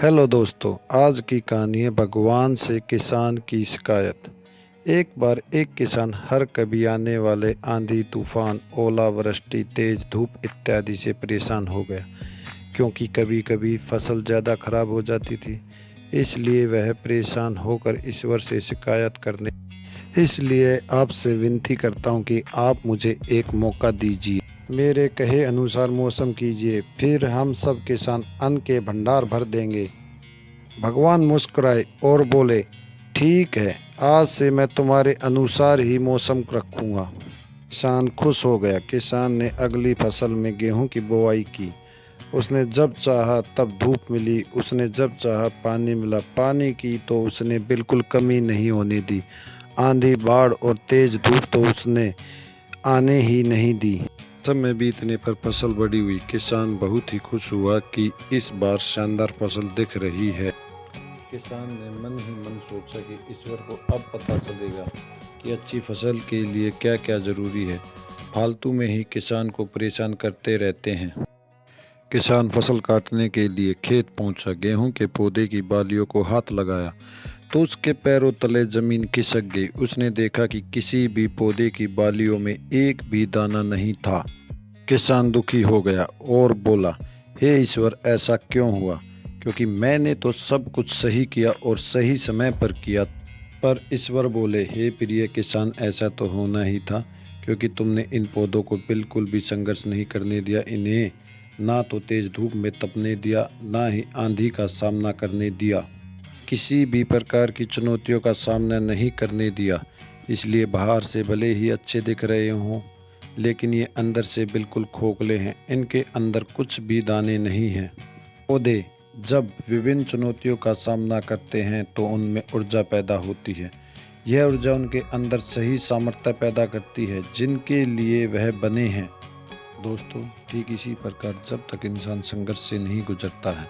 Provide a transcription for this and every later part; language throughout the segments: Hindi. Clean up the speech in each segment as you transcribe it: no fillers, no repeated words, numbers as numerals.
हेलो दोस्तों, आज की कहानी है भगवान से किसान की शिकायत। एक बार एक किसान हर कभी आने वाले आंधी तूफान, ओलावृष्टि, तेज धूप इत्यादि से परेशान हो गया, क्योंकि कभी कभी फसल ज़्यादा खराब हो जाती थी। इसलिए वह परेशान होकर ईश्वर से शिकायत करने इसलिए आपसे विनती करता हूँ कि आप मुझे एक मौका दीजिए, मेरे कहे अनुसार मौसम कीजिए, फिर हम सब किसान अन्न के भंडार भर देंगे। भगवान मुस्कुराए और बोले, ठीक है, आज से मैं तुम्हारे अनुसार ही मौसम रखूंगा। किसान खुश हो गया। किसान ने अगली फसल में गेहूं की बुआई की। उसने जब चाहा तब धूप मिली, उसने जब चाहा पानी मिला। पानी की तो उसने बिल्कुल कमी नहीं होने दी। आंधी, बाढ़ और तेज धूप तो उसने आने ही नहीं दी। समय बीतने पर फसल बड़ी हुई। किसान बहुत ही खुश हुआ कि इस बार शानदार फसल दिख रही है। किसान ने मन ही मन सोचा कि ईश्वर को अब पता चलेगा कि अच्छी फसल के लिए क्या क्या जरूरी है। फालतू में ही किसान को परेशान करते रहते हैं। किसान फसल काटने के लिए खेत पहुंचा। गेहूं के पौधे की बालियों को हाथ लगाया तो उसके पैरों तले जमीन खिसक गई। उसने देखा कि किसी भी पौधे की बालियों में एक भी दाना नहीं था। किसान दुखी हो गया और बोला, हे ईश्वर, ऐसा क्यों हुआ? क्योंकि मैंने तो सब कुछ सही किया और सही समय पर किया। पर ईश्वर बोले, हे प्रिय किसान, ऐसा तो होना ही था, क्योंकि तुमने इन पौधों को बिल्कुल भी संघर्ष नहीं करने दिया। इन्हें ना तो तेज धूप में तपने दिया, ना ही आंधी का सामना करने दिया। किसी भी प्रकार की चुनौतियों का सामना नहीं करने दिया। इसलिए बाहर से भले ही अच्छे दिख रहे हों, लेकिन ये अंदर से बिल्कुल खोखले हैं। इनके अंदर कुछ भी दाने नहीं हैं। पौधे जब विभिन्न चुनौतियों का सामना करते हैं तो उनमें ऊर्जा पैदा होती है। यह ऊर्जा उनके अंदर सही सामर्थ्य पैदा करती है जिनके लिए वह बने हैं। दोस्तों, ठीक इसी प्रकार जब तक इंसान संघर्ष से नहीं गुजरता है,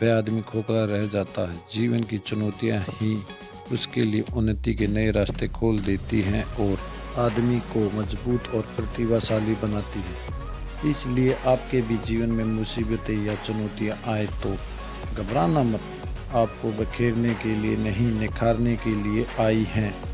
वह आदमी खोखला रह जाता है। जीवन की चुनौतियां ही उसके लिए उन्नति के नए रास्ते खोल देती हैं और आदमी को मजबूत और प्रतिभाशाली बनाती है। इसलिए आपके भी जीवन में मुसीबतें या चुनौतियां आए तो घबराना मत। आपको बखेरने के लिए नहीं, निखारने के लिए आई हैं।